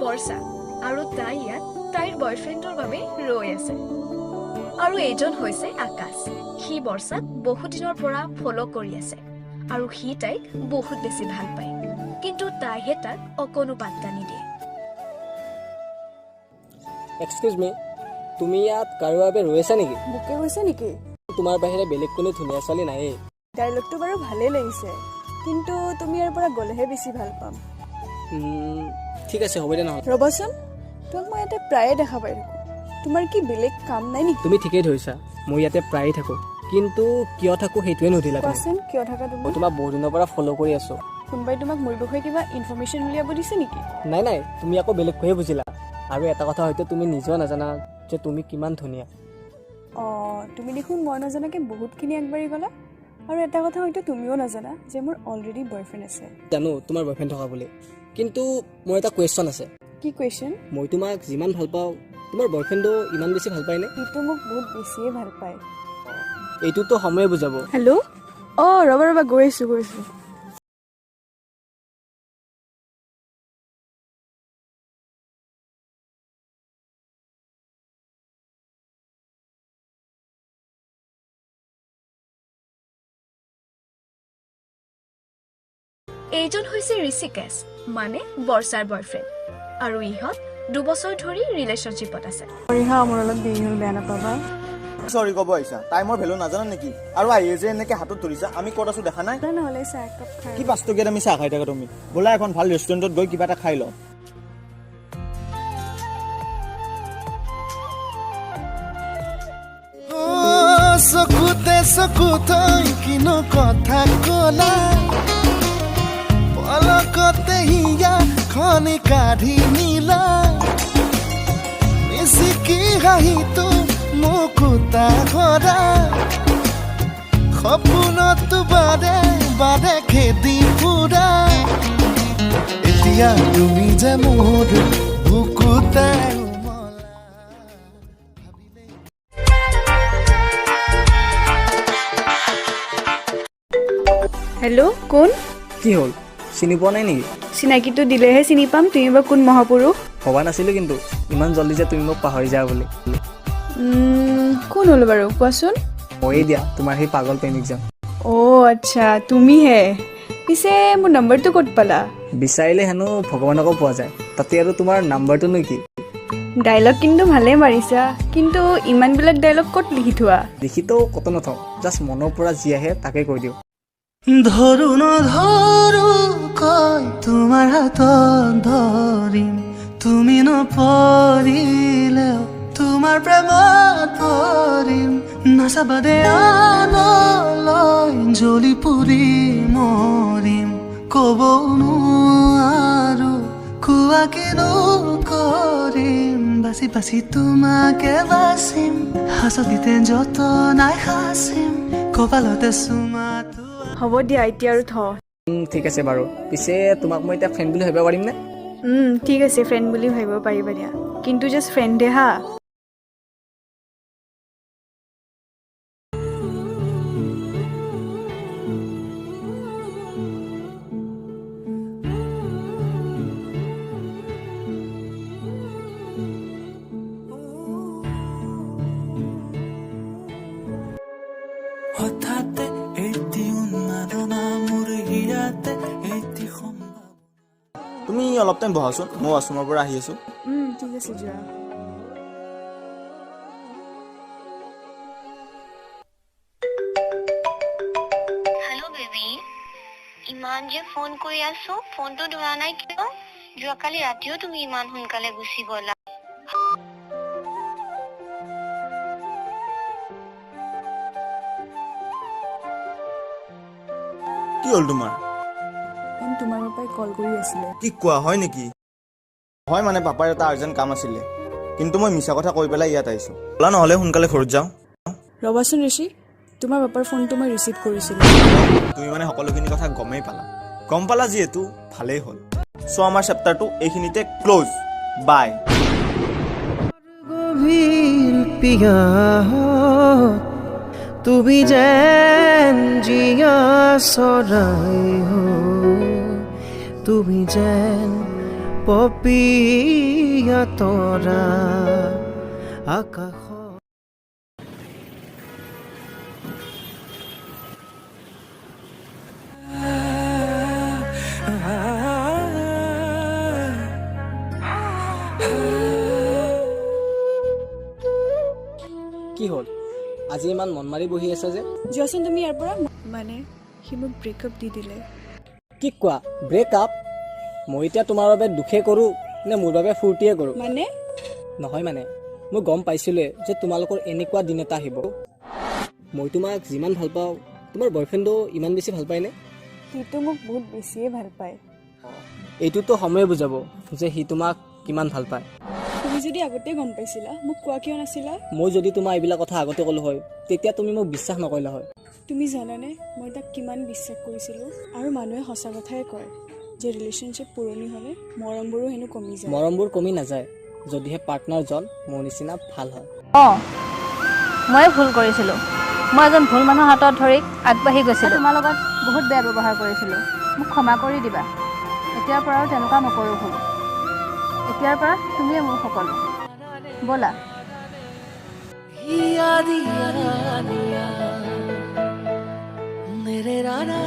বৰ্ষা আৰু তাই ইয়াত তাইৰ বয়ফ্ৰেণ্ডৰ বাবে ৰৈ আছে। আৰু এইজন হৈছে আকাশ। সি বৰ্ষাক বহুত দিনৰ পৰা ফ'ল' কৰি আছে আৰু সি তাইক বহুত বেছি ভাল পায়, কিন্তু তাইহে তাক অকণো পাত্তা নিদিয়ে। এক্সকিউজ মি, তুমি ইয়াত কাৰোবাৰ বাবে ৰৈ আছা নেকি? বুকে গৈছে নেকি? তোমাৰ বাহিৰে বেলেগ কোনো ধুনীয়া ছোৱালী নায়েই। ডাইলগটো বাৰু ভালেই লাগিছে, কিন্তু তুমি ইয়াৰ পৰা গ'লেহে বেছি ভাল পাম। ঠিক আছে, হ'ব দে নহ'লে। ৰ'বচোন, তোমাক মই ইয়াতে প্ৰায়ে দেখা পাই থাকোঁ। তোমাৰ কি বেলেগ কাম নাই নেকি? তুমি ঠিকেই ধৰিছা, মই ইয়াতে প্ৰায়ে থাকোঁ, কিন্তু কিয় থাকোঁ সেইটোৱে নুধিলা। কোৱাচোন, কিয় থাকা তুমি? মই তোমাক বহুত দিনৰ পৰা ফ'ল' কৰি আছোঁ। কোনোবাই তোমাক মোৰ বিষয়ে কিবা ইনফৰমেশ্যন উলিয়াব দিছে নেকি? নাই, তুমি আকৌ বেলেগকৈহে বুজিলা। আৰু এটা কথা হয়তো তুমি নিজেও নাজানা যে তুমি কিমান ধুনীয়া। তুমি দেখোন মই নজনাকৈ বহুতখিনি আগবাঢ়ি গ'লা। আৰু এটা কথা হয়তো তুমিও নাজানা যে মোৰ অলৰেডি বয়ফ্ৰেণ্ড আছে। জানো তোমাৰ বয়ফ্ৰেণ্ড থকা বুলি, কিন্তু মোৰ এটা কুৱেশ্যন আছে। কি কুৱেশ্যন? মই তোমাক যিমান ভাল পাওঁ, তোমাৰ বয়ফ্ৰেণ্ডো ইমান বেছি ভাল পায়নে? সিটো মোক বহুত বেছিয়ে ভাল পায়। এইটোতো সময়ে বুজাব। হেল্ল', ৰ'বা গৈ আছোঁ। এইজন হৈছে ঋষিকেশ, মানে বৰ্ষাৰ বয়ফ্ৰেণ্ড, আৰু ইহঁত 2 বছৰ ধৰি ৰিলেশ্যনশ্বিপত আছে। মোৰ অলপ দেৰি হ'ল, বেয়া নাপাবা। চৰি ক'ব আহিছা, টাইমৰ ভেলু নাজানা নেকি? আৰু আহিয়ে যে এনেকে হাতত ধৰিছা, আমি ক'ত আছো দেখা নাই? নহ'লে চাহ একাপ খাই কি 5 টকীয়াত আমি চাহ খাই থাকা তুমি? ব'লা এখন ভাল ৰেষ্টুৰেণ্টত গৈ কিবা এটা খাই লওঁ। চকুতে কিনো কথা ক'লা, পলকতে হিয়া খনি কাঢ়ি নিলা, মিচিকি হাঁহিটো মুকুতা কৰা, সপোনত বাদে খেদি ফুৰা, এতিয়া তুমি যে মোৰ বুকুতে। হেল্ল', কোন? কি হ'ল, চিনি পোৱা নাই নেকি? চিনাকিটো দিলেহে চিনি পাম। তুমি বা কোন মহাপুৰুষ? ভবা নাছিলোঁ কিন্তু ইমান জল্দি যে তুমি মোক পাহৰি যাবা বুলি। কোন হ'ল বাৰু, কোৱাচোন? ময়েই দিয়া, তোমাৰ সেই পাগল প্ৰেমিকজন। আচ্ছা, তুমিহে। পিছে মোৰ নম্বৰটো ক'ত পালা? বিচাৰিলে হেনো ভগৱানকো পোৱা যায়, তাতে আৰু তোমাৰ নাম্বাৰটোনো কি? ডাইলগ কিন্তু ভালেই মাৰিছা, কিন্তু ইমানবিলাক ডাইলগ ক'ত লিখি থোৱা? লিখিতো কত নথওঁ, জাষ্ট মনৰ পৰা যি আহে তাকে কৈ দিওঁ। ধৰো নধৰো কয় তোমাৰ হাতত ধৰিম, তুমি নপৰিলেও তোমাৰ প্ৰেমত পৰিম, নাচাবাদে আনলৈ জ্বলি পুৰি মৰিম, ক'ব নোৱাৰো কোৱা কিনো কৰিম, বাচি তোমাকে বাচিম, হাঁচতিতে যতনাই সাচিম, কপালতে চুমাটো। হ'ব দিয়া, এতিয়া আৰু ঠিক আছে বাৰু, পিছে তোমাক মই এতিয়া ফ্ৰেণ্ড বুলি ভাবিব পাৰিম নে? ঠিক আছে, ফ্ৰেণ্ড বুলি ভাবিব পাৰিবা দিয়া, কিন্তু জাষ্ট ফ্ৰেণ্ডে হা। হঠাতে এটি উন্মাদনা মোৰ হিয়াতে এটি সম্ভাৱনা। তুমি অলপ টাইম বহাচোন, মই ৱাছৰুমৰ পৰা আহি আছো। ঠিক আছে, যোৱা। হেল্ল' বেবী, ইমান যে ফোন কৰি আছো, ফোনটো ধৰা নাই কিয়? যোৱাকালি ৰাতিও তুমি ইমান সোনকালে গুচি গলা। কি হ'ল তোমাৰ? তোমাৰ পাপাই কল কৰি আছিলে। কি কোৱা, হয় নেকি? হয় মানে পাপাৰ এটা আৰ্জেণ্ট কাম আছিলে, কিন্তু মই মিছা কথা কৈ পেলাই ইয়াত আহিছো। ব'লা নহ'লে সোনকালে ঘৰত যাওঁ। ৰ'বাচোন ঋষি, তোমাৰ পাপাৰ ফোনটো মই ৰিচিভ কৰিছিলোঁ। তুমি মানে সকলোখিনি কথা গম পালা যিহেতু ভালেই হ'ল। চ' আমাৰ চেপ্টাৰটো এইখিনিতে ক্ল'জ। বাই। গভীৰ পিয়াহত তুমি যেন জীয়া চৰাই হৈ, তুমি যেন পপীয়া তৰা আকাশ কি হ'ল আজি ইমান মন মাৰি বহি আছা যে? যোৱাচোন তুমি ইয়াৰ পৰা। মানে সি মোক ব্ৰেকআপ দি দিলে। কি কোৱা, ব্ৰেকআপ? মই এতিয়া তোমাৰ বাবে দুখে কৰোঁ নে মোৰ বাবে ফূৰ্তিয়ে কৰোঁ? মানে নহয় মানে মই গম পাইছিলোৱে যে তোমালোকৰ এনেকুৱা দিন এটা আহিব। মই তোমাক যিমান ভাল পাওঁ তোমাৰ বয়ফ্ৰেণ্ডো ইমান বেছি ভাল পায়নে? সিটো মোক বহুত বেছিয়ে ভাল পায়। এইটোতো সময়ে বুজাব যে সি তোমাক কিমান ভাল পায়। তুমি যদি আগতে গম পাইছিলা মোক কোৱা কিয় নাছিলা? মই যদি তোমাৰ এইবিলাক কথা আগতে ক'লো হয় তেতিয়া তুমি মোক বিশ্বাস নকৰিলা হয়। তুমি জানানে মই তাক কিমান বিশ্বাস কৰিছিলোঁ? আৰু মানুহে সঁচা কথাই কয় যে ৰিলেশ্যনশ্বিপ পুৰণি হ'লে মৰমবোৰো হেনো কমি যায়। মৰমবোৰ কমি নাযায় যদিহে পাৰ্টনাৰজন মোৰ নিচিনা ভাল হয়। মই ভুল কৰিছিলোঁ। মই এজন ভুল মানুহৰ হাতত ধৰি আগবাঢ়ি গৈছিলোঁ। তোমাৰ লগত বহুত বেয়া ব্যৱহাৰ কৰিছিলোঁ। মোক ক্ষমা কৰি দিবা। এতিয়াৰ পৰা আৰু তেনেকুৱা নকৰোঁ ভুল। এতিয়াৰ পৰা তুমিয়ে মোৰ সকলো। ব'লা। मेरे राना